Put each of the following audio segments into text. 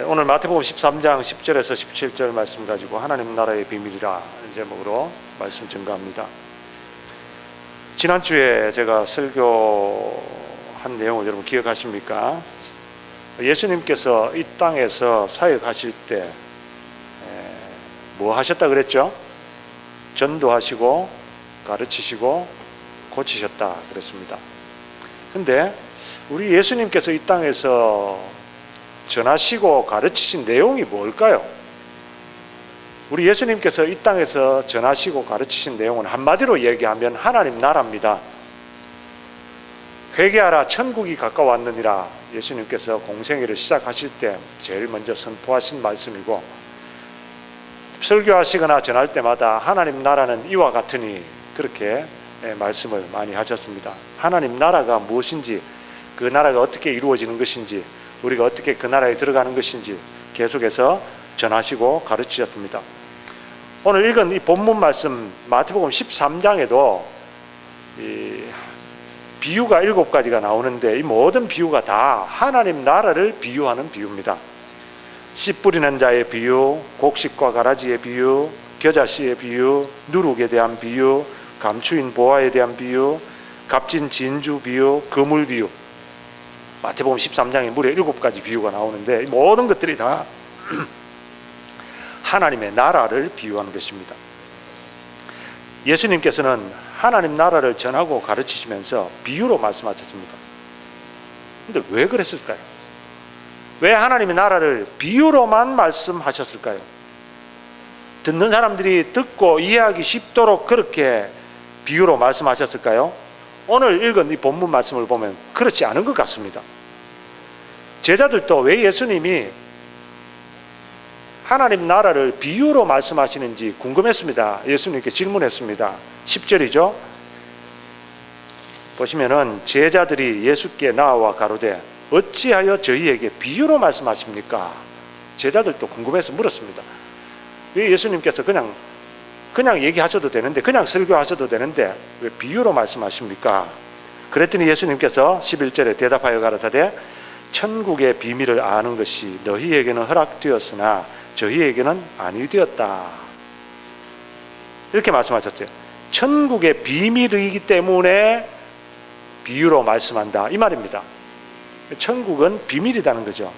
오늘 마태복음 13장 10절에서 17절 말씀 가지고 하나님 나라의 비밀이라 제목으로 말씀 증거합니다. 지난주에 제가 설교한 내용을 여러분 기억하십니까? 예수님께서 이 땅에서 사역하실 때 뭐 하셨다 그랬죠? 전도하시고 가르치시고 고치셨다 그랬습니다. 근데 우리 예수님께서 이 땅에서 전하시고 가르치신 내용이 뭘까요? 우리 예수님께서 이 땅에서 전하시고 가르치신 내용은 한마디로 얘기하면 하나님 나라입니다. 회개하라 천국이 가까웠느니라 예수님께서 공생애를 시작하실 때 제일 먼저 선포하신 말씀이고, 설교하시거나 전할 때마다 하나님 나라는 이와 같으니 그렇게 말씀을 많이 하셨습니다. 하나님 나라가 무엇인지, 그 나라가 어떻게 이루어지는 것인지, 우리가 어떻게 그 나라에 들어가는 것인지 계속해서 전하시고 가르치셨습니다. 오늘 읽은 이 본문 말씀 마태복음 13장에도 이 비유가 7가지가 나오는데 이 모든 비유가 다 하나님 나라를 비유하는 비유입니다. 씨 뿌리는 자의 비유, 곡식과 가라지의 비유, 겨자씨의 비유, 누룩에 대한 비유, 감추인 보화에 대한 비유, 값진 진주 비유, 그물 비유, 마태복음 13장에 무려 7가지 비유가 나오는데 이 모든 것들이 다 하나님의 나라를 비유하는 것입니다. 예수님께서는 하나님 나라를 전하고 가르치시면서 비유로 말씀하셨습니다. 그런데 왜 그랬을까요? 왜 하나님의 나라를 비유로만 말씀하셨을까요? 듣는 사람들이 듣고 이해하기 쉽도록 그렇게 비유로 말씀하셨을까요? 오늘 읽은 이 본문 말씀을 보면 그렇지 않은 것 같습니다. 제자들도 왜 예수님이 하나님 나라를 비유로 말씀하시는지 궁금했습니다. 예수님께 질문했습니다. 10절이죠. 보시면은 제자들이 예수께 나와 가로되 어찌하여 저희에게 비유로 말씀하십니까? 제자들도 궁금해서 물었습니다. 왜 예수님께서 그냥 얘기하셔도 되는데, 그냥 설교하셔도 되는데 왜 비유로 말씀하십니까? 그랬더니 예수님께서 11절에 대답하여 가라사대 천국의 비밀을 아는 것이 너희에게는 허락되었으나 저희에게는 아니 되었다. 이렇게 말씀하셨죠. 천국의 비밀이기 때문에 비유로 말씀한다 이 말입니다. 천국은 비밀이라는 거죠.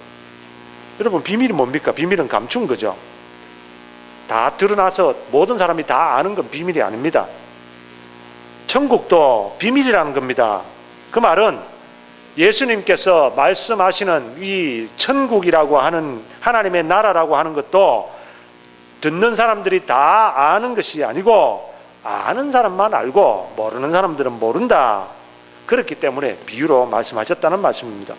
여러분, 비밀이 뭡니까? 비밀은 감춘 거죠. 다 드러나서 모든 사람이 다 아는 건 비밀이 아닙니다. 천국도 비밀이라는 겁니다. 그 말은 예수님께서 말씀하시는 이 천국이라고 하는 하나님의 나라라고 하는 것도 듣는 사람들이 다 아는 것이 아니고 아는 사람만 알고 모르는 사람들은 모른다. 그렇기 때문에 비유로 말씀하셨다는 말씀입니다.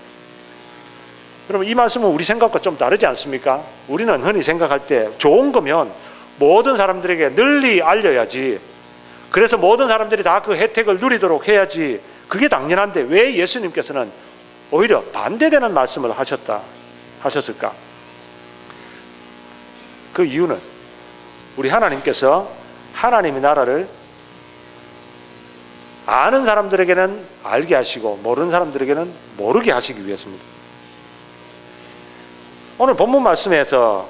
여러분, 이 말씀은 우리 생각과 좀 다르지 않습니까? 우리는 흔히 생각할 때 좋은 거면 모든 사람들에게 널리 알려야지, 그래서 모든 사람들이 다 그 혜택을 누리도록 해야지, 그게 당연한데 왜 예수님께서는 오히려 반대되는 말씀을 하셨을까? 그 이유는 우리 하나님께서 하나님의 나라를 아는 사람들에게는 알게 하시고 모르는 사람들에게는 모르게 하시기 위해서입니다. 오늘 본문 말씀에서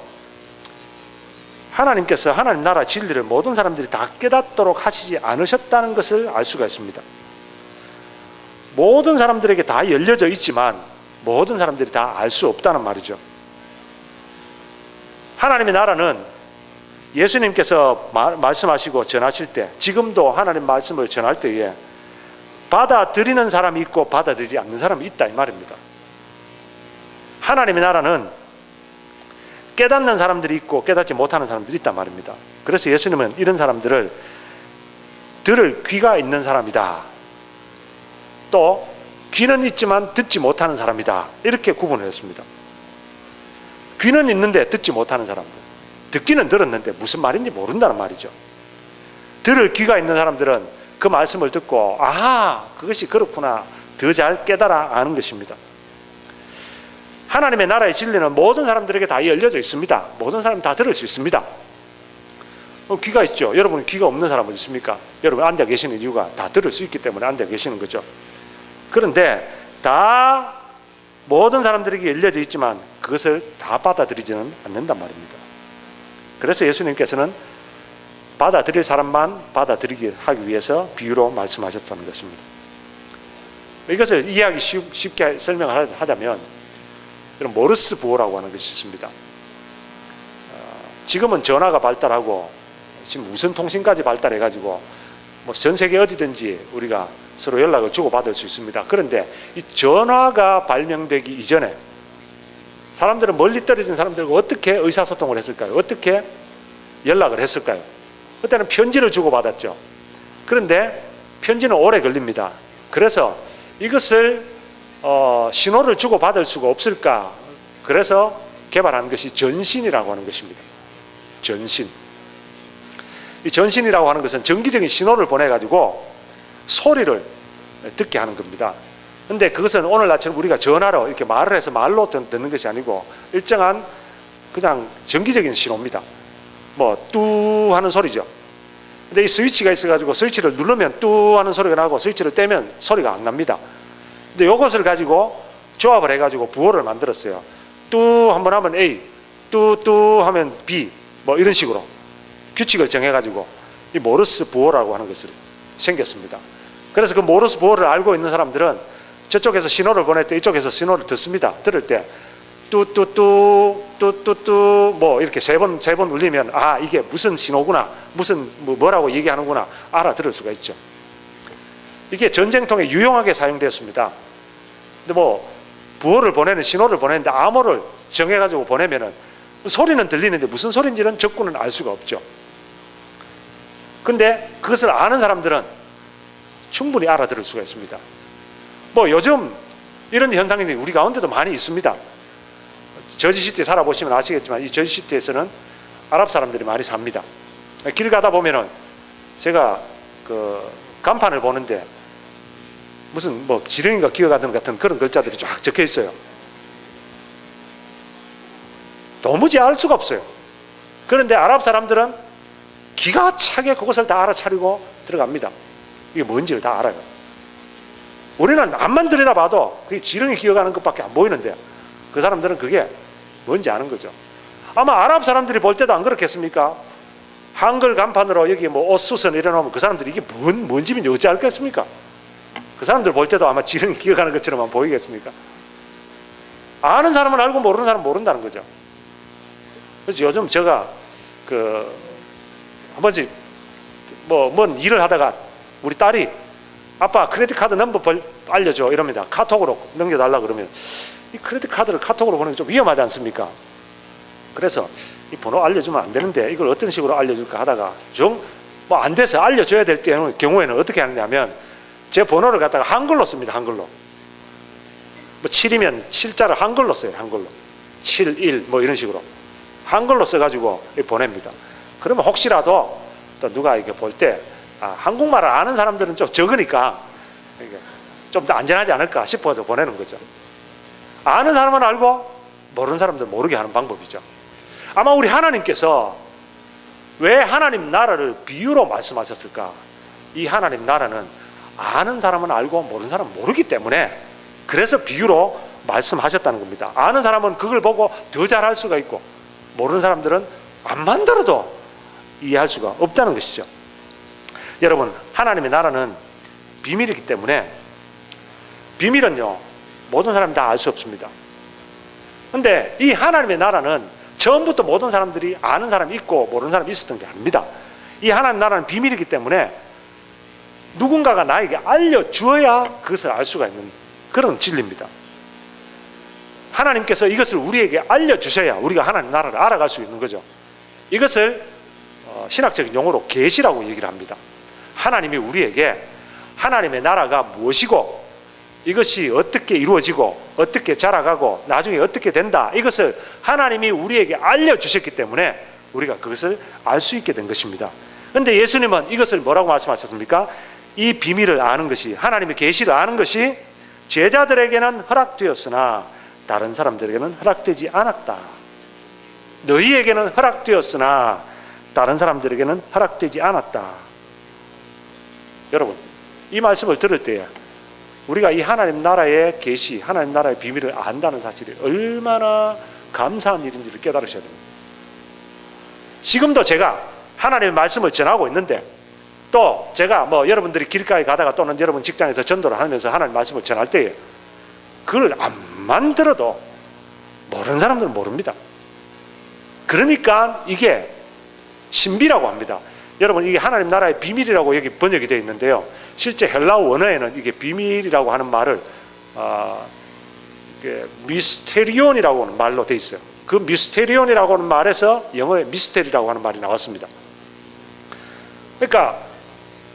하나님께서 하나님 나라 진리를 모든 사람들이 다 깨닫도록 하시지 않으셨다는 것을 알 수가 있습니다. 모든 사람들에게 다 열려져 있지만 모든 사람들이 다 알 수 없다는 말이죠. 하나님의 나라는 예수님께서 말씀하시고 전하실 때, 지금도 하나님 말씀을 전할 때에 받아들이는 사람이 있고 받아들이지 않는 사람이 있다 이 말입니다. 하나님의 나라는 깨닫는 사람들이 있고 깨닫지 못하는 사람들이 있단 말입니다. 그래서 예수님은 이런 사람들을 들을 귀가 있는 사람이다, 또 귀는 있지만 듣지 못하는 사람이다, 이렇게 구분을 했습니다. 귀는 있는데 듣지 못하는 사람들, 듣기는 들었는데 무슨 말인지 모른다는 말이죠. 들을 귀가 있는 사람들은 그 말씀을 듣고 아, 그것이 그렇구나, 더 잘 깨달아 아는 것입니다. 하나님의 나라의 진리는 모든 사람들에게 다 열려져 있습니다. 모든 사람이 다 들을 수 있습니다. 귀가 있죠. 여러분, 귀가 없는 사람은 있습니까? 여러분 앉아 계시는 이유가 다 들을 수 있기 때문에 앉아 계시는 거죠. 그런데 다 모든 사람들에게 열려져 있지만 그것을 다 받아들이지는 않는단 말입니다. 그래서 예수님께서는 받아들일 사람만 받아들이게 하기 위해서 비유로 말씀하셨다는 것입니다. 이것을 이해하기 쉽게 설명을 하자면 모르스 부호라고 하는 것이 있습니다. 지금은 전화가 발달하고 지금 무선 통신까지 발달해가지고 뭐 전 세계 어디든지 우리가 서로 연락을 주고받을 수 있습니다. 그런데 이 전화가 발명되기 이전에 사람들은 멀리 떨어진 사람들과 어떻게 의사소통을 했을까요? 어떻게 연락을 했을까요? 그때는 편지를 주고받았죠. 그런데 편지는 오래 걸립니다. 그래서 이것을 신호를 주고받을 수가 없을까? 그래서 개발한 것이 전신이라고 하는 것입니다. 전신. 이 전신이라고 하는 것은 정기적인 신호를 보내가지고 소리를 듣게 하는 겁니다. 근데 그것은 오늘날처럼 우리가 전화로 이렇게 말을 해서 말로 듣는 것이 아니고 일정한 그냥 정기적인 신호입니다. 뭐 뚜 하는 소리죠. 근데 이 스위치가 있어가지고 스위치를 누르면 뚜 하는 소리가 나고 스위치를 떼면 소리가 안 납니다. 근데 이것을 가지고 조합을 해가지고 부호를 만들었어요. 뚜 한번 하면 A, 뚜 하면 B, 뭐 이런 식으로 규칙을 정해가지고 이 모르스 부호라고 하는 것이 생겼습니다. 그래서 그 모르스 부호를 알고 있는 사람들은 저쪽에서 신호를 보낼 때 이쪽에서 신호를 듣습니다. 들을 때 뚜뚜뚜 뚜뚜뚜 뭐 이렇게 세 번 울리면 아 이게 무슨 신호구나, 무슨 뭐라고 얘기하는구나 알아들을 수가 있죠. 이게 전쟁통에 유용하게 사용되었습니다. 근데 뭐 부호를 보내는 신호를 보내는데 암호를 정해가지고 보내면은 소리는 들리는데 무슨 소리인지는 적군은 알 수가 없죠. 근데 그것을 아는 사람들은 충분히 알아들을 수가 있습니다. 뭐 요즘 이런 현상이 우리 가운데도 많이 있습니다. 저지시티에 살아보시면 아시겠지만 이 저지시티에서는 아랍 사람들이 많이 삽니다. 길 가다 보면은 제가 그 간판을 보는데 무슨 뭐 지렁이가 기어가는 같은 그런 글자들이 쫙 적혀 있어요. 도무지 알 수가 없어요. 그런데 아랍 사람들은 기가 차게 그것을 다 알아차리고 들어갑니다. 이게 뭔지를 다 알아요. 우리는 앞만 들여다봐도 그게 지렁이 기어가는 것밖에 안 보이는데 그 사람들은 그게 뭔지 아는 거죠. 아마 아랍 사람들이 볼 때도 안 그렇겠습니까? 한글 간판으로 여기 뭐 옷수선 이래놓으면 그 사람들이 이게 뭔 집인지 어찌 알겠습니까? 그 사람들 볼 때도 아마 지렁이 기어가는 것처럼 보이겠습니까? 아는 사람은 알고 모르는 사람은 모른다는 거죠. 그래서 요즘 제가 한 번씩 뭔 일을 하다가 우리 딸이 아빠 크레딧 카드 넘버 알려줘 이럽니다. 카톡으로 넘겨달라 그러면 이 크레딧 카드를 카톡으로 보내는 게 좀 위험하지 않습니까? 그래서 이 번호 알려주면 안 되는데 이걸 어떤 식으로 알려줄까 하다가 좀 뭐 안 돼서 알려줘야 될 경우에는 어떻게 하느냐면 제 번호를 갖다가 한글로 씁니다. 한글로. 뭐 7이면 7자를 한글로 써요. 한글로. 7, 1 뭐 이런 식으로. 한글로 써가지고 보냅니다. 그러면 혹시라도 또 누가 이렇게 볼 때 한국말을 아는 사람들은 좀 적으니까 좀 더 안전하지 않을까 싶어서 보내는 거죠. 아는 사람은 알고 모르는 사람들은 모르게 하는 방법이죠. 아마 우리 하나님께서 왜 하나님 나라를 비유로 말씀하셨을까? 이 하나님 나라는 아는 사람은 알고 모르는 사람은 모르기 때문에 그래서 비유로 말씀하셨다는 겁니다. 아는 사람은 그걸 보고 더 잘할 수가 있고 모르는 사람들은 암만 들어도 이해할 수가 없다는 것이죠. 여러분, 하나님의 나라는 비밀이기 때문에 비밀은요 모든 사람이 다 알 수 없습니다. 근데 이 하나님의 나라는 처음부터 모든 사람들이 아는 사람이 있고 모르는 사람이 있었던 게 아닙니다. 이 하나님 나라는 비밀이기 때문에 누군가가 나에게 알려주어야 그것을 알 수가 있는 그런 진리입니다. 하나님께서 이것을 우리에게 알려주셔야 우리가 하나님 나라를 알아갈 수 있는 거죠. 이것을 신학적인 용어로 계시라고 얘기를 합니다. 하나님이 우리에게 하나님의 나라가 무엇이고 이것이 어떻게 이루어지고 어떻게 자라가고 나중에 어떻게 된다 이것을 하나님이 우리에게 알려주셨기 때문에 우리가 그것을 알 수 있게 된 것입니다. 그런데 예수님은 이것을 뭐라고 말씀하셨습니까? 이 비밀을 아는 것이 하나님의 계시를 아는 것이 제자들에게는 허락되었으나 다른 사람들에게는 허락되지 않았다. 너희에게는 허락되었으나 다른 사람들에게는 허락되지 않았다. 여러분, 이 말씀을 들을 때 우리가 이 하나님 나라의 계시, 하나님 나라의 비밀을 안다는 사실이 얼마나 감사한 일인지를 깨달으셔야 됩니다. 지금도 제가 하나님의 말씀을 전하고 있는데, 또 제가 뭐 여러분들이 길가에 가다가 또는 여러분 직장에서 전도를 하면서 하나님의 말씀을 전할 때에 그걸 암만 들어도 모르는 사람들은 모릅니다. 그러니까 이게 신비라고 합니다. 여러분, 이게 하나님 나라의 비밀이라고 여기 번역이 되어 있는데요, 실제 헬라어 원어에는 이게 비밀이라고 하는 말을 이게 미스테리온이라고 하는 말로 되어 있어요. 그 미스테리온이라고 하는 말에서 영어의 미스테리라고 하는 말이 나왔습니다. 그러니까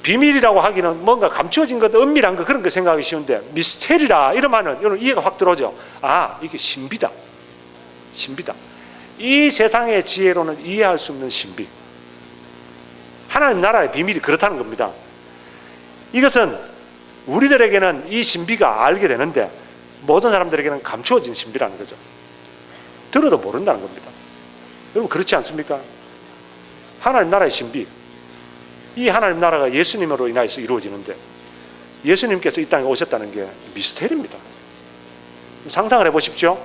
비밀이라고 하기는 뭔가 감추어진 것, 은밀한 것, 그런 거 생각하기 쉬운데, 미스테리라 이러면은 여러분 이해가 확 들어오죠. 아, 이게 신비다. 신비다. 이 세상의 지혜로는 이해할 수 없는 신비. 하나님 나라의 비밀이 그렇다는 겁니다. 이것은 우리들에게는 이 신비가 알게 되는데 모든 사람들에게는 감추어진 신비라는 거죠. 들어도 모른다는 겁니다. 여러분, 그렇지 않습니까? 하나님 나라의 신비, 이 하나님 나라가 예수님으로 인하여서 이루어지는데, 예수님께서 이 땅에 오셨다는 게 미스테리입니다. 상상을 해보십시오.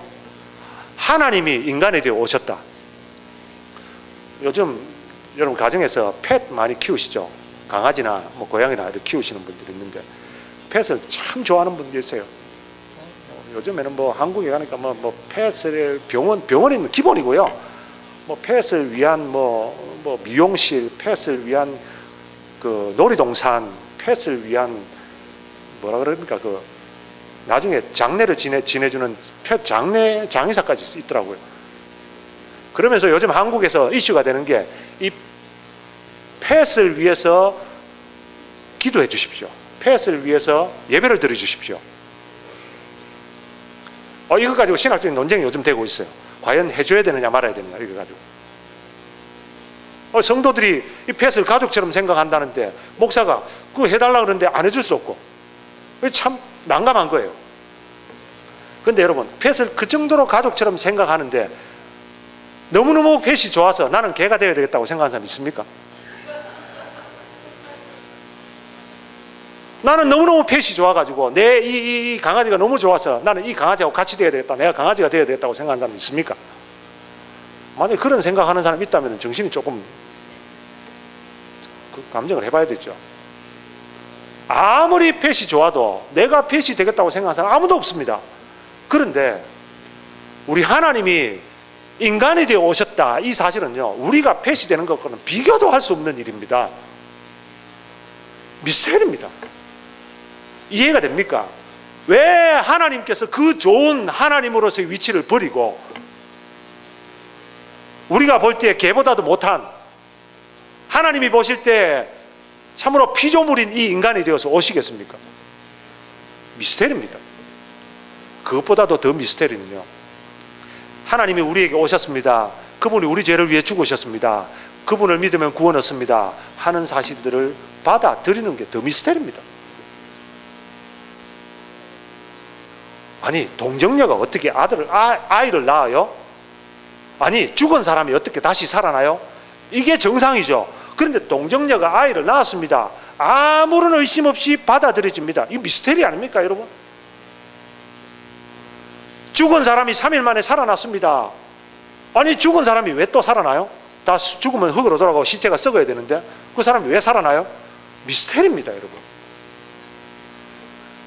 하나님이 인간에 되어 오셨다. 요즘 여러분 가정에서 펫 많이 키우시죠? 강아지나 뭐 고양이나 이렇게 키우시는 분들이 있는데 펫을 참 좋아하는 분들이 있어요. 요즘에는 뭐 한국에 가니까 뭐 펫을 병원이 기본이고요. 뭐 펫을 위한 뭐 미용실, 펫을 위한 그 놀이동산, 펫을 위한 뭐라 그럽니까, 그 나중에 장례를 지내주는 펫 장의사까지 있더라고요. 그러면서 요즘 한국에서 이슈가 되는 게 이 펫을 위해서 기도해 주십시오. 펫을 위해서 예배를 드려 주십시오. 이거 가지고 신학적인 논쟁이 요즘 되고 있어요. 과연 해줘야 되느냐 말아야 되느냐, 이거 가지고. 성도들이 이 펫을 가족처럼 생각한다는데 목사가 그거 해달라 그러는데 안 해줄 수 없고, 참 난감한 거예요. 근데 여러분, 펫을 그 정도로 가족처럼 생각하는데 너무너무 펫이 좋아서 나는 개가 되어야 되겠다고 생각하는 사람 있습니까? 나는 너무너무 펫이 좋아가지고 내 이 강아지가 너무 좋아서 나는 이 강아지하고 같이 되어야 되겠다, 내가 강아지가 되어야 되겠다고 생각하는 사람 있습니까? 만약에 그런 생각하는 사람이 있다면 정신이 조금 그 감정을 해봐야 되죠. 아무리 펫이 좋아도 내가 펫이 되겠다고 생각하는 사람 아무도 없습니다. 그런데 우리 하나님이 인간이 되어 오셨다, 이 사실은요, 우리가 펫이 되는 것과는 비교도 할 수 없는 일입니다. 미스테리입니다. 이해가 됩니까? 왜 하나님께서 그 좋은 하나님으로서의 위치를 버리고 우리가 볼 때 개보다도 못한, 하나님이 보실 때 참으로 피조물인 이 인간이 되어서 오시겠습니까? 미스테리입니다. 그것보다도 더 미스테리는요, 하나님이 우리에게 오셨습니다, 그분이 우리 죄를 위해 죽으셨습니다, 그분을 믿으면 구원 얻습니다 하는 사실들을 받아들이는 게 더 미스테리입니다. 아니, 동정녀가 어떻게 아이를 낳아요? 아니, 죽은 사람이 어떻게 다시 살아나요? 이게 정상이죠. 그런데 동정녀가 아이를 낳았습니다, 아무런 의심 없이 받아들여집니다. 이 미스테리 아닙니까, 여러분? 죽은 사람이 3일 만에 살아났습니다. 아니, 죽은 사람이 왜 또 살아나요? 다 죽으면 흙으로 돌아가고 시체가 썩어야 되는데 그 사람이 왜 살아나요? 미스테리입니다, 여러분.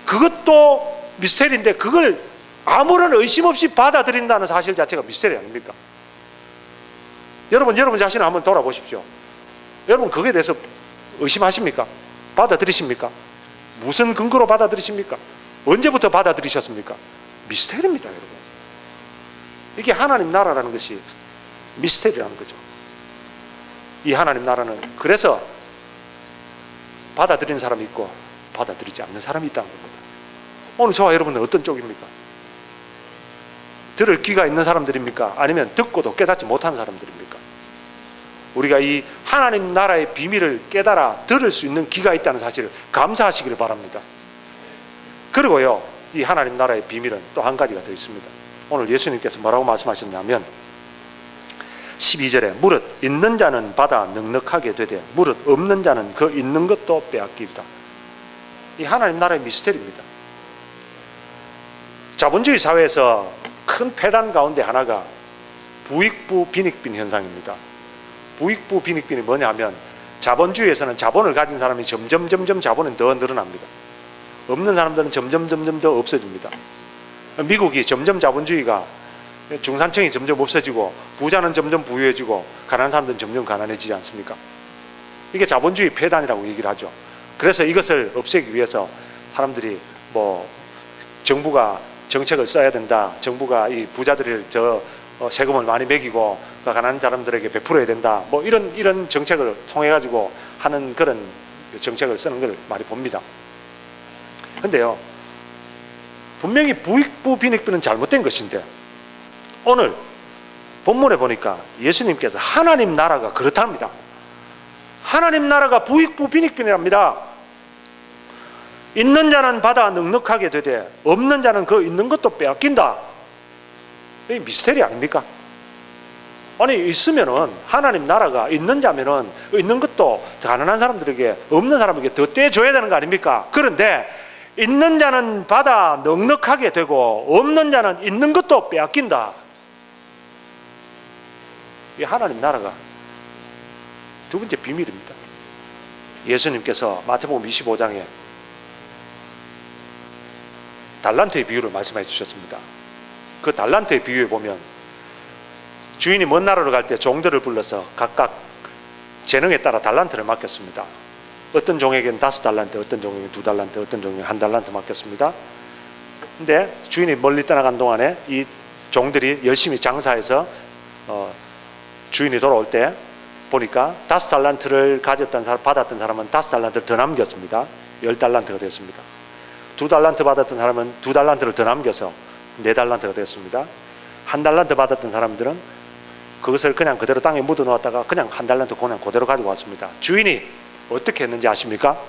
그것도 미스테리인데 그걸 아무런 의심 없이 받아들인다는 사실 자체가 미스테리 아닙니까? 여러분 자신을 한번 돌아보십시오. 여러분, 거기에 대해서 의심하십니까? 받아들이십니까? 무슨 근거로 받아들이십니까? 언제부터 받아들이셨습니까? 미스테리입니다, 여러분. 이게 하나님 나라라는 것이 미스테리라는 거죠. 이 하나님 나라는 그래서 받아들이는 사람이 있고 받아들이지 않는 사람이 있다는 겁니다. 오늘 저와 여러분은 어떤 쪽입니까? 들을 귀가 있는 사람들입니까? 아니면 듣고도 깨닫지 못하는 사람들입니까? 우리가 이 하나님 나라의 비밀을 깨달아 들을 수 있는 귀가 있다는 사실을 감사하시기를 바랍니다. 그리고요, 이 하나님 나라의 비밀은 또 한 가지가 더 있습니다. 오늘 예수님께서 뭐라고 말씀하셨냐면 12절에 무릇 있는 자는 받아 넉넉하게 되되 무릇 없는 자는 그 있는 것도 빼앗기리라. 이 하나님 나라의 미스터리입니다. 자본주의 사회에서 큰 폐단 가운데 하나가 부익부 빈익빈 현상입니다. 부익부 빈익빈이 뭐냐 하면 자본주의에서는 자본을 가진 사람이 점점 자본은 더 늘어납니다. 없는 사람들은 점점 더 없어집니다. 미국이 점점 자본주의가 중산층이 점점 없어지고 부자는 점점 부유해지고 가난한 사람들은 점점 가난해지지 않습니까? 이게 자본주의 폐단이라고 얘기를 하죠. 그래서 이것을 없애기 위해서 사람들이 뭐 정부가 정책을 써야 된다. 정부가 이 부자들을 세금을 많이 매기고 가난한 사람들에게 베풀어야 된다. 뭐 이런 정책을 통해 가지고 하는 그런 정책을 쓰는 걸 많이 봅니다. 근데요, 분명히 부익부 빈익빈은 잘못된 것인데 오늘 본문에 보니까 예수님께서 하나님 나라가 그렇답니다. 하나님 나라가 부익부 빈익빈이랍니다. 있는 자는 받아 넉넉하게 되되 없는 자는 그 있는 것도 빼앗긴다. 이 미스테리 아닙니까? 아니 있으면은 하나님 나라가 있는 자면은 있는 것도 가난한 사람들에게 없는 사람에게 더 떼줘야 되는 거 아닙니까? 그런데 있는 자는 받아 넉넉하게 되고 없는 자는 있는 것도 빼앗긴다. 이 하나님 나라가 두 번째 비밀입니다. 예수님께서 마태복음 25장에 달란트의 비유를 말씀해 주셨습니다. 그 달란트의 비유에 보면 주인이 먼 나라로 갈 때 종들을 불러서 각각 재능에 따라 달란트를 맡겼습니다. 어떤 종에게는 5달란트, 어떤 종에게는 2달란트, 어떤 종에게는 1달란트 맡겼습니다. 근데 주인이 멀리 떠나간 동안에 이 종들이 열심히 장사해서 주인이 돌아올 때 보니까 5달란트를 받았던 사람은 5달란트를 더 남겼습니다. 10달란트가 됐습니다. 2달란트 받았던 사람은 2달란트를 더 남겨서 4달란트가 됐습니다. 1달란트 받았던 사람들은 그것을 그냥 그대로 땅에 묻어 놓았다가 그냥 1달란트 그냥 그대로 가지고 왔습니다. 주인이 어떻게 했는지 아십니까?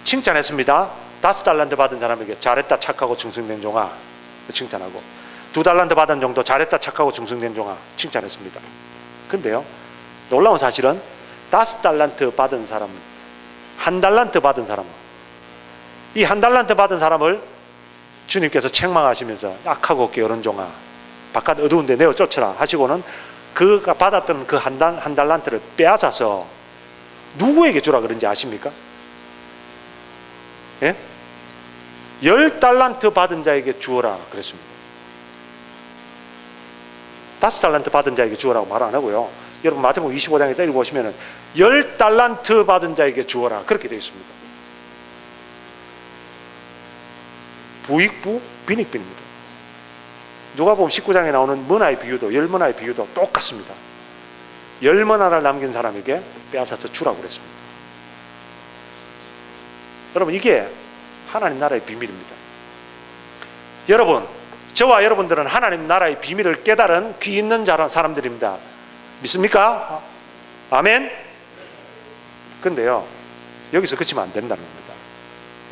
칭찬했습니다. 5달란트 받은 사람에게 잘했다 착하고 충성된 종아 칭찬하고 2달란트 받은 종도 잘했다 착하고 충성된 종아 칭찬했습니다. 근데요, 놀라운 사실은 5달란트 받은 사람, 1달란트 받은 사람, 이 1달란트 받은 사람을 주님께서 책망하시면서 악하고 게으른 종아 바깥 어두운 데 내어 쫓으라 하시고는 그가 받았던 그 한 달란트를 빼앗아서 누구에게 주라 그런지 아십니까? 예? 10달란트 받은 자에게 주어라 그랬습니다. 5달란트 받은 자에게 주어라고 말 안 하고요. 여러분 마태복음 25장에 읽어보시면 10달란트 받은 자에게 주어라 그렇게 되어 있습니다. 부익부 빈익빈입니다. 누가복음 19장에 나오는 머나의 비유도 10머나의 비유도 똑같습니다. 10머나를 남긴 사람에게 빼앗아서 주라고 그랬습니다. 여러분 이게 하나님 나라의 비밀입니다. 여러분, 저와 여러분들은 하나님 나라의 비밀을 깨달은 귀 있는 사람들입니다. 믿습니까? 아멘? 근데요, 여기서 그치면 안 된다는 겁니다.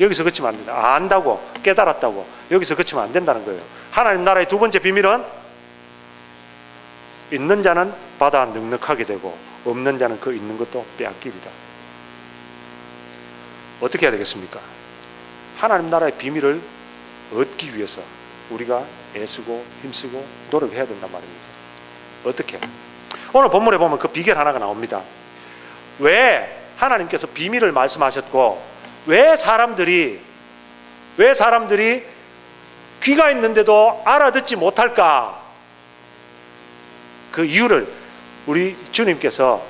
여기서 그치면 안 된다. 안다고 깨달았다고 여기서 그치면 안 된다는 거예요. 하나님 나라의 두 번째 비밀은 있는 자는 받아 넉넉하게 되고 없는 자는 그 있는 것도 빼앗기리라. 어떻게 해야 되겠습니까? 하나님 나라의 비밀을 얻기 위해서 우리가 애쓰고 힘쓰고 노력해야 된단 말입니다. 어떻게? 오늘 본문에 보면 그 비결 하나가 나옵니다. 왜 하나님께서 비밀을 말씀하셨고 왜 사람들이 귀가 있는데도 알아듣지 못할까? 그 이유를 우리 주님께서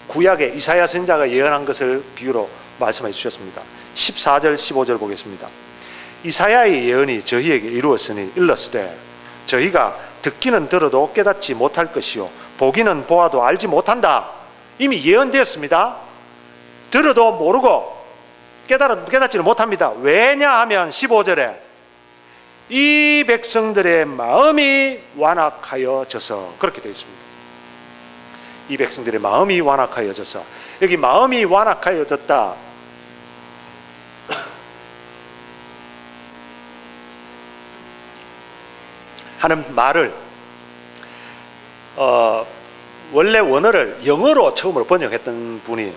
구약의 이사야 선지자가 예언한 것을 비유로 말씀해 주셨습니다. 14절 15절 보겠습니다. 이사야의 예언이 저희에게 이루었으니 일렀으되 저희가 듣기는 들어도 깨닫지 못할 것이요 보기는 보아도 알지 못한다. 이미 예언되었습니다. 들어도 모르고 깨닫지를 못합니다. 왜냐하면 15절에 이 백성들의 마음이 완악하여져서 그렇게 되어 있습니다. 이 백성들의 마음이 완악하여져서 여기 마음이 완악하여졌다 하는 말을 원래 원어를 영어로 처음으로 번역했던 분이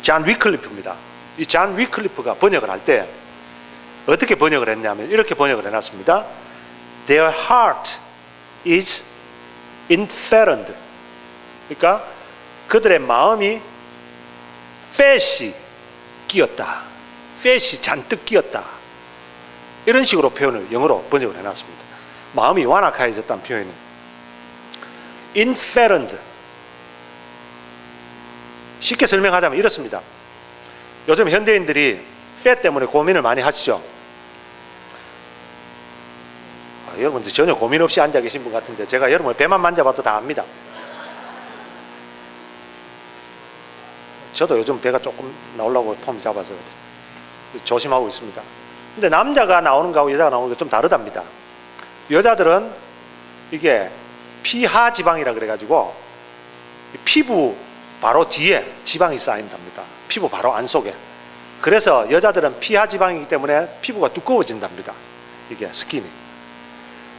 존 위클리프입니다. 이 존 위클리프가 번역을 할 때 어떻게 번역을 했냐면 이렇게 번역을 해놨습니다. Their heart is inferent. 그러니까 그들의 마음이 fat이 끼었다. fat이 잔뜩 끼었다. 이런 식으로 표현을 영어로 번역을 해놨습니다. 마음이 완악해졌다는 표현은 inferent. 쉽게 설명하자면 이렇습니다. 요즘 현대인들이 fat 때문에 고민을 많이 하시죠. 여러분들 전혀 고민 없이 앉아 계신 분 같은데 제가 여러분을 배만 만져봐도 다 압니다. 저도 요즘 배가 조금 나오려고 폼 잡아서 조심하고 있습니다. 근데 남자가 나오는 거하고 여자가 나오는 게 좀 다르답니다. 여자들은 이게 피하 지방이라 그래가지고 피부 바로 뒤에 지방이 쌓인답니다. 피부 바로 안속에. 그래서 여자들은 피하 지방이기 때문에 피부가 두꺼워진답니다. 이게 스킨이.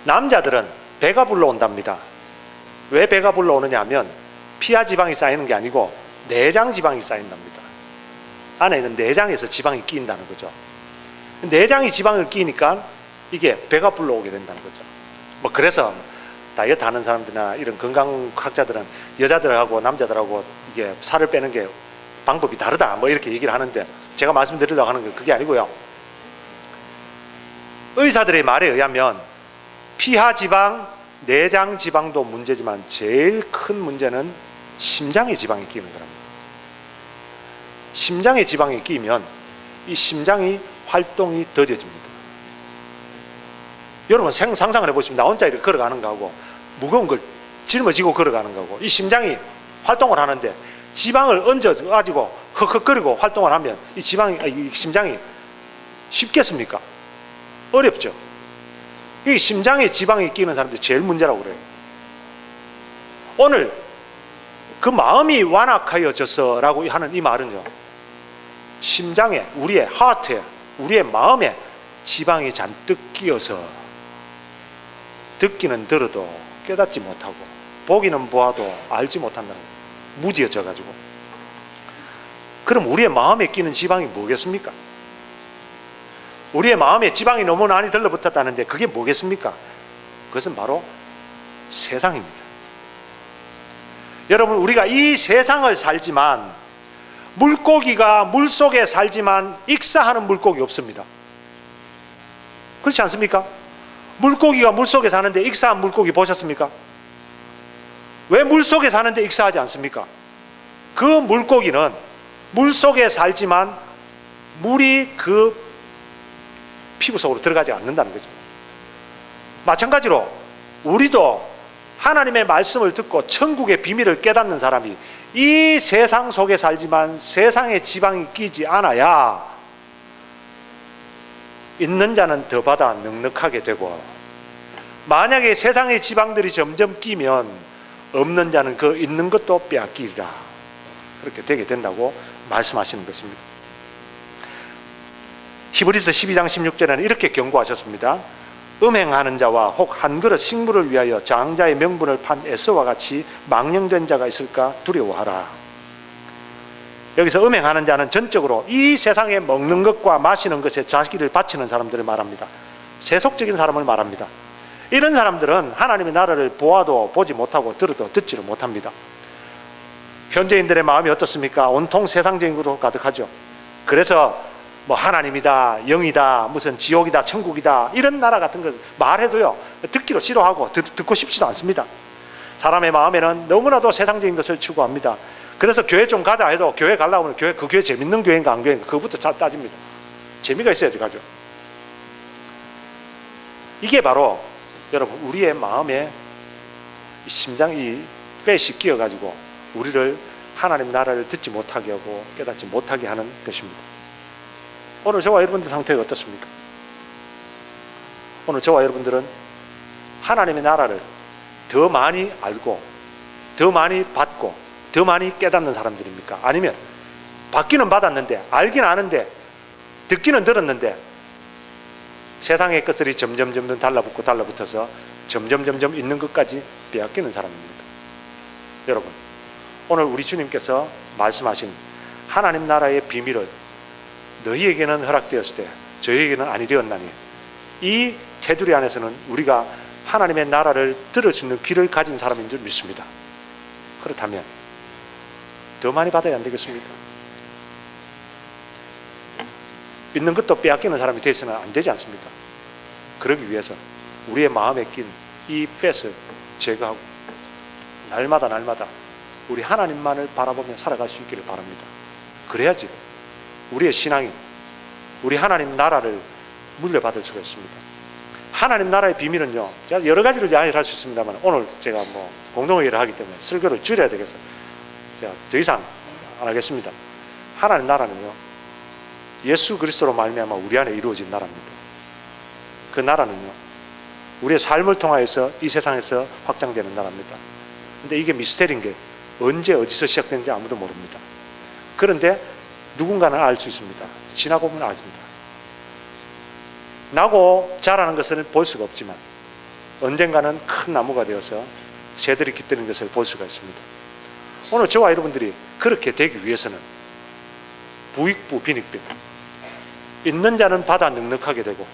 남자들은 배가 불러온답니다. 왜 배가 불러오느냐 하면 피하 지방이 쌓이는 게 아니고 내장 지방이 쌓인답니다. 안에 있는 내장에서 지방이 끼인다는 거죠. 내장이 지방을 끼니까 이게 배가 불러오게 된다는 거죠. 뭐 그래서 다이어트 하는 사람들이나 이런 건강학자들은 여자들하고 남자들하고 이게 살을 빼는 게 방법이 다르다 뭐 이렇게 얘기를 하는데 제가 말씀드리려고 하는 건 그게 아니고요. 의사들의 말에 의하면 피하 지방, 내장 지방도 문제지만 제일 큰 문제는 심장의 지방이 끼는 거랍니다. 심장의 지방이 끼면 이 심장이 활동이 더뎌집니다. 여러분 상상을 해보시면 나 혼자 이렇게 걸어가는 거하고 무거운 걸 짊어지고 걸어가는 거고 이 심장이 활동을 하는데 지방을 얹어가지고 헉헉거리고 활동을 하면 이 심장이 쉽겠습니까? 어렵죠. 이 심장에 지방이 끼는 사람들이 제일 문제라고 그래요. 오늘 그 마음이 완악하여져서라고 하는 이 말은요, 심장에, 우리의 하트에, 우리의 마음에 지방이 잔뜩 끼어서 듣기는 들어도 깨닫지 못하고 보기는 보아도 알지 못한다는 거예요. 무디어져 가지고. 그럼 우리의 마음에 끼는 지방이 뭐겠습니까? 우리의 마음에 지방이 너무 많이 들러붙었다는데 그게 뭐겠습니까? 그것은 바로 세상입니다. 여러분, 우리가 이 세상을 살지만 물고기가 물속에 살지만 익사하는 물고기 없습니다. 그렇지 않습니까? 물고기가 물속에 사는데 익사한 물고기 보셨습니까? 왜 물속에 사는데 익사하지 않습니까? 그 물고기는 물속에 살지만 물이 그 피부 속으로 들어가지 않는다는 거죠. 마찬가지로 우리도 하나님의 말씀을 듣고 천국의 비밀을 깨닫는 사람이 이 세상 속에 살지만 세상에 지방이 끼지 않아야 있는 자는 더 받아 넉넉하게 되고, 만약에 세상의 지방들이 점점 끼면 없는 자는 그 있는 것도 빼앗기리라, 그렇게 되게 된다고 말씀하시는 것입니다. 히브리서 12장 16절에는 이렇게 경고하셨습니다. 음행하는 자와 혹 한 그릇 식물을 위하여 장자의 명분을 판 에서와 같이 망령된 자가 있을까 두려워하라. 여기서 음행하는 자는 전적으로 이 세상에 먹는 것과 마시는 것에 자기를 바치는 사람들을 말합니다. 세속적인 사람을 말합니다. 이런 사람들은 하나님의 나라를 보아도 보지 못하고 들어도 듣지를 못합니다. 현재인들의 마음이 어떻습니까? 온통 세상적인 것으로 가득하죠. 그래서 뭐 하나님이다, 영이다, 무슨 지옥이다, 천국이다, 이런 나라 같은 거 말해도요 듣기로 싫어하고 듣고 싶지도 않습니다. 사람의 마음에는 너무나도 세상적인 것을 추구합니다. 그래서 교회 좀 가자 해도 교회 가려고 하면 그 교회 재밌는 교회인가 안 교회인가 그거부터 따집니다. 재미가 있어야지 가죠. 이게 바로 여러분 우리의 마음에 심장이 팻이 끼어가지고 우리를 하나님 나라를 듣지 못하게 하고 깨닫지 못하게 하는 것입니다. 오늘 저와 여러분들 상태가 어떻습니까? 오늘 저와 여러분들은 하나님의 나라를 더 많이 알고 더 많이 받고 더 많이 깨닫는 사람들입니까? 아니면 받기는 받았는데 알긴 아는데 듣기는 들었는데 세상의 것들이 점점 달라붙어서 점점 있는 것까지 빼앗기는 사람입니까? 여러분, 오늘 우리 주님께서 말씀하신 하나님 나라의 비밀을 너희에게는 허락되었을 때 저희에게는 아니 되었나니, 이 테두리 안에서는 우리가 하나님의 나라를 들을 수 있는 귀를 가진 사람인 줄 믿습니다. 그렇다면 더 많이 받아야 안 되겠습니까? 있는 것도 빼앗기는 사람이 되어서는 안 되지 않습니까? 그러기 위해서 우리의 마음에 낀 이 펫을 제거하고 날마다 우리 하나님만을 바라보며 살아갈 수 있기를 바랍니다. 그래야지 우리의 신앙이 우리 하나님 나라를 물려받을 수가 있습니다. 하나님 나라의 비밀은요, 제가 여러 가지를 이야기를 할 수 있습니다만 오늘 제가 공동회의를 하기 때문에 설교를 줄여야 되겠어요. 제가 더 이상 안 하겠습니다. 하나님 나라는요, 예수 그리스도로 말미암아 우리 안에 이루어진 나라입니다. 그 나라는요, 우리의 삶을 통하여서 이 세상에서 확장되는 나라입니다. 근데 이게 미스테리인 게 언제 어디서 시작되는지 아무도 모릅니다. 그런데 누군가는 알 수 있습니다. 지나고 보면 압니다. 나고 자라는 것을 볼 수가 없지만 언젠가는 큰 나무가 되어서 새들이 깃드는 것을 볼 수가 있습니다. 오늘 저와 여러분들이 그렇게 되기 위해서는 부익부 빈익빈, 있는 자는 받아 넉넉하게 되고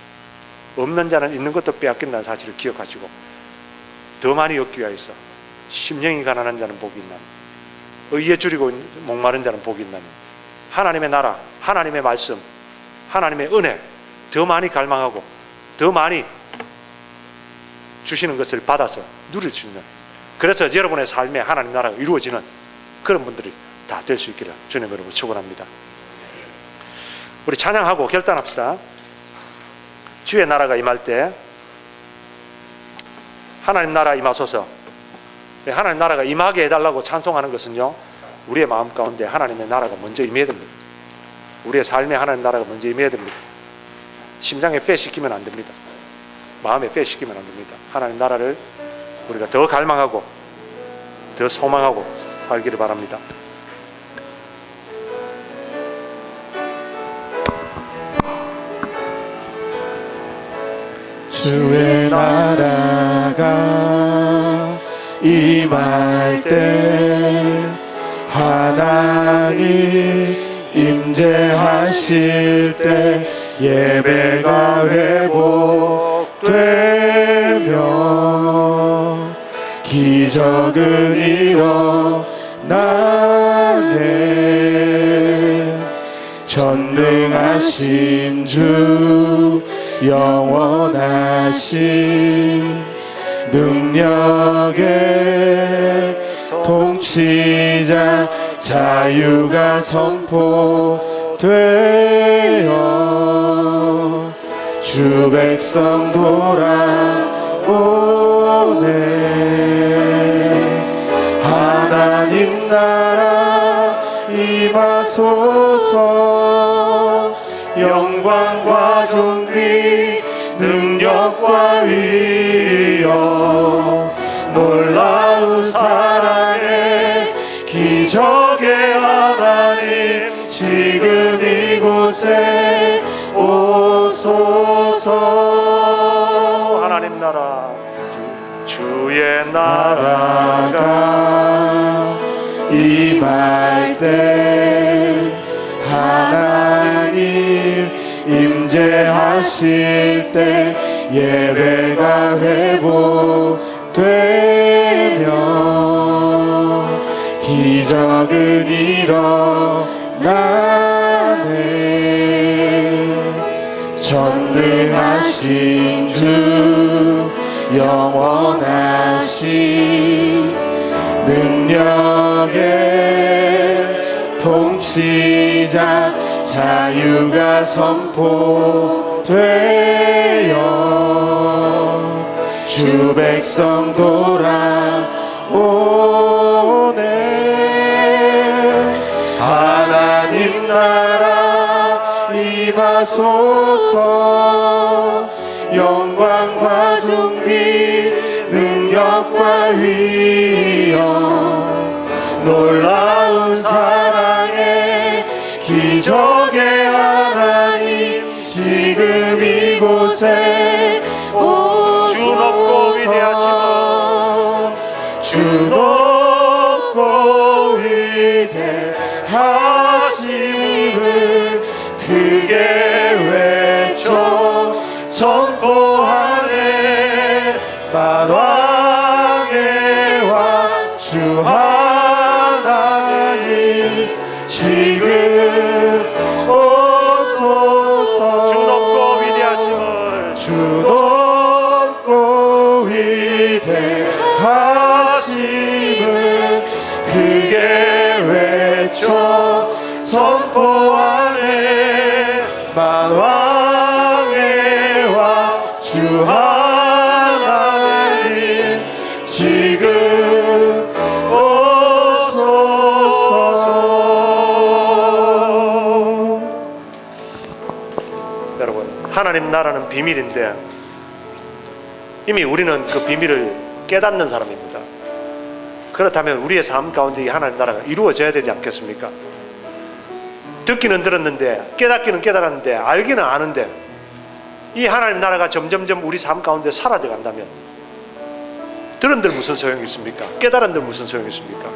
없는 자는 있는 것도 빼앗긴다는 사실을 기억하시고 더 많이 얻기 위하여서 심령이 가난한 자는 복이 있나니 의에 줄이고 목마른 자는 복이 있나니 하나님의 나라, 하나님의 말씀, 하나님의 은혜 더 많이 갈망하고 더 많이 주시는 것을 받아서 누릴 수 있는, 그래서 여러분의 삶에 하나님 나라가 이루어지는 그런 분들이 다 될 수 있기를 주님 여러분 축원합니다. 우리 찬양하고 결단합시다. 주의 나라가 임할 때 하나님 나라 임하소서. 하나님 나라가 임하게 해달라고 찬송하는 것은요, 우리의 마음 가운데 하나님의 나라가 먼저 임해야 됩니다. 우리의 삶에 하나님 나라가 먼저 임해야 됩니다. 심장에 폐시키면 안 됩니다. 마음에 폐시키면 안 됩니다. 하나님 나라를 우리가 더 갈망하고 더 소망하고 살기를 바랍니다. 주의 나라가 임할 때 하나님 임재하실 때 예배가 회복되며 기적은 일어나네. 전능하신 주 영원하신 능력의 통치자 자유가 선포되어 주 백성 돌아오네. 하나님 나라 임하소서. 영광과 존귀 능력과 위엄 놀라운 사랑의 기적의 하나님 지금 이곳에 오소서. 하나님 나라, 주의 나라가 임할 때 하나님 임재하실 때 예배가 회복되며 기적은 일어나네. 전능하신 주 영원하신 능력의 통치자 자유가 선포되어 주 백성 돌아오네. 하나님 나라 임하소서. 영광과 존귀 능력과 위엄 놀라운 사랑의 기적의 하나님 지금 이곳에 오소서. 주 높고 위대하시고 주 높고 위대하심을 크게 외쳐 선포하네. 주 하나님 지금 오소서. 주 높고 위대하심을 주 높고 위대하심을 크게 외쳐 선포하네. 만왕의 왕 주 하나님 지금 오소서. 여러분, 하나님 나라는 비밀인데 이미 우리는 그 비밀을 깨닫는 사람입니다. 그렇다면 우리의 삶 가운데 이 하나님 나라가 이루어져야 되지 않겠습니까? 듣기는 들었는데 깨닫기는 깨달았는데 알기는 아는데 이 하나님 나라가 점점점 우리 삶 가운데 사라져 간다면 들은들 무슨 소용이 있습니까? 깨달은들 무슨 소용이 있습니까?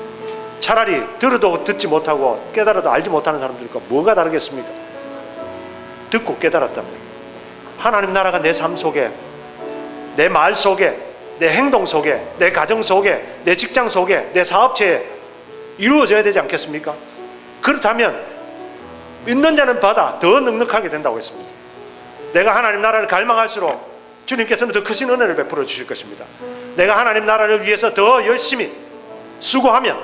차라리 들어도 듣지 못하고 깨달아도 알지 못하는 사람들과 뭐가 다르겠습니까? 듣고 깨달았다면 하나님 나라가 내 삶 속에, 내 말 속에, 내 행동 속에, 내 가정 속에, 내 직장 속에, 내 사업체에 이루어져야 되지 않겠습니까? 그렇다면 믿는 자는 받아 더 넉넉하게 된다고 했습니다. 내가 하나님 나라를 갈망할수록 주님께서는 더 크신 은혜를 베풀어 주실 것입니다. 내가 하나님 나라를 위해서 더 열심히 수고하면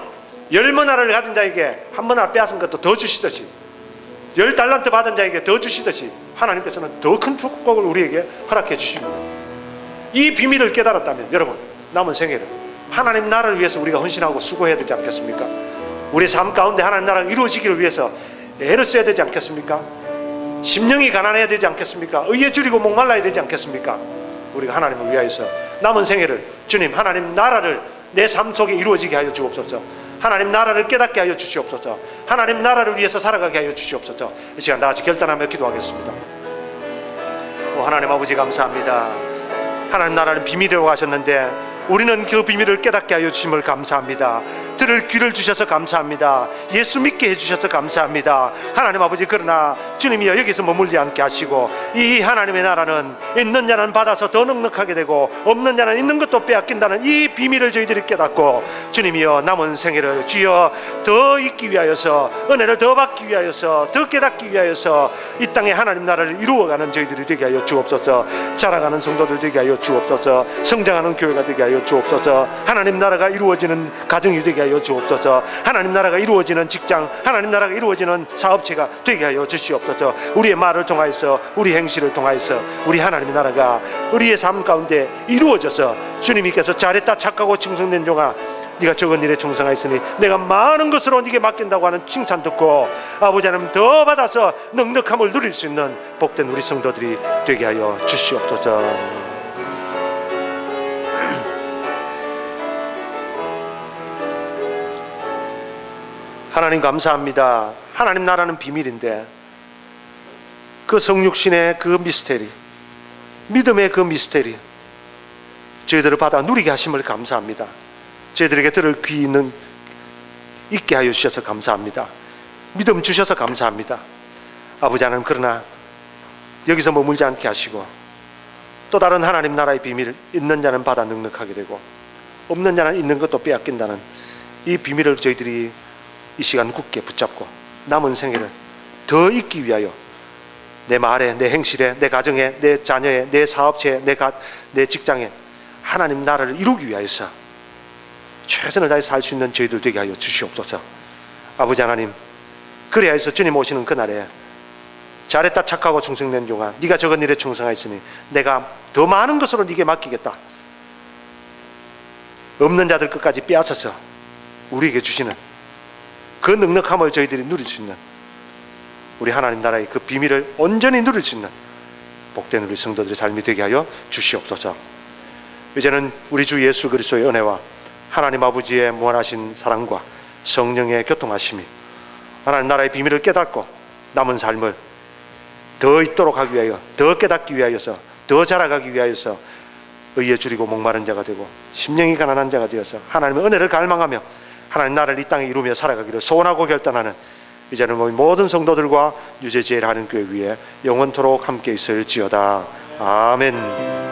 10문화를 가진 자에게 1문화 빼앗은 것도 더 주시듯이 10달란트 받은 자에게 더 주시듯이 하나님께서는 더 큰 축복을 우리에게 허락해 주십니다. 이 비밀을 깨달았다면 여러분, 남은 생애를 하나님 나라를 위해서 우리가 헌신하고 수고해야 되지 않겠습니까? 우리 삶 가운데 하나님 나라가 이루어지기를 위해서 애를 써야 되지 않겠습니까? 심령이 가난해야 되지 않겠습니까? 의에 줄이고 목말라야 되지 않겠습니까? 우리가 하나님을 위하여서 남은 생애를 주님, 하나님 나라를 내 삶 속에 이루어지게 하여 주옵소서. 하나님 나라를 깨닫게 하여 주시옵소서. 하나님 나라를 위해서 살아가게 하여 주시옵소서. 이 시간 다 같이 결단하며 기도하겠습니다. 하나님 아버지 감사합니다. 하나님 나라는 비밀이라고 하셨는데 우리는 그 비밀을 깨닫게 하여 주심을 감사합니다. 들을 귀를 주셔서 감사합니다. 예수 믿게 해주셔서 감사합니다. 하나님 아버지, 그러나 주님이여 여기서 머물지 않게 하시고 이 하나님의 나라는 있는 자는 받아서 더 넉넉하게 되고 없는 자는 있는 것도 빼앗긴다는 이 비밀을 저희들이 깨닫고 주님이여 남은 생애를 주여 더 있기 위하여서 은혜를 더 받기 위하여서 더 깨닫기 위하여서 이 땅에 하나님 나라를 이루어가는 저희들이 되게 하여 주옵소서. 자라가는 성도들 되게 하여 주옵소서. 성장하는 교회가 되게 하여 주옵소서. 하나님 나라가 이루어지는 가정이 되게 하여 주옵소서. 하나님 나라가 이루어지는 직장, 하나님 나라가 이루어지는 사업체가 되게 하여 주시옵소서. 우리의 말을 통하여서, 우리 행실을 통하여서 우리 하나님 나라가 우리의 삶 가운데 이루어져서 주님께서 잘했다 착하고 충성된 종아, 네가 적은 일에 충성하였으니 내가 많은 것으로 네게 맡긴다고 하는 칭찬 듣고 아버지 하나님 더 받아서 넉넉함을 누릴 수 있는 복된 우리 성도들이 되게 하여 주시옵소서. 하나님 감사합니다. 하나님 나라는 비밀인데 그 성육신의 그 미스테리, 믿음의 그 미스테리 저희들을 받아 누리게 하심을 감사합니다. 저희들에게 들을 귀 있는 있게 하여 주셔서 감사합니다. 믿음 주셔서 감사합니다. 아버지 하나님, 그러나 여기서 머물지 않게 하시고 또 다른 하나님 나라의 비밀, 있는 자는 받아 넉넉하게 되고 없는 자는 있는 것도 빼앗긴다는 이 비밀을 저희들이 이 시간 굳게 붙잡고 남은 생애를 더 있기 위하여 내 말에, 내 행실에, 내 가정에, 내 자녀에, 내 사업체에, 내 직장에 하나님 나라를 이루기 위하여서 최선을 다해 살 수 있는 저희들 되게 하여 주시옵소서. 아버지 하나님, 그래야 해서 주님 오시는 그날에 잘했다 착하고 충성된 종아, 네가 적은 일에 충성하였으니 내가 더 많은 것으로 네게 맡기겠다. 없는 자들 끝까지 빼앗아서 우리에게 주시는 그 넉넉함을 저희들이 누릴 수 있는 우리 하나님 나라의 그 비밀을 온전히 누릴 수 있는 복된 우리 성도들의 삶이 되게 하여 주시옵소서. 이제는 우리 주 예수 그리스도의 은혜와 하나님 아버지의 무한하신 사랑과 성령의 교통하심이 하나님 나라의 비밀을 깨닫고 남은 삶을 더 있도록 하기 위하여, 더 깨닫기 위하여서, 더 자라가기 위하여서 의에 줄이고 목마른 자가 되고 심령이 가난한 자가 되어서 하나님의 은혜를 갈망하며 하나님 나라를 이 땅에 이루며 살아가기를 소원하고 결단하는 이제는 우리 모든 성도들과 유재지혜를 하는 교회 위에 영원토록 함께 있을지어다. 아멘.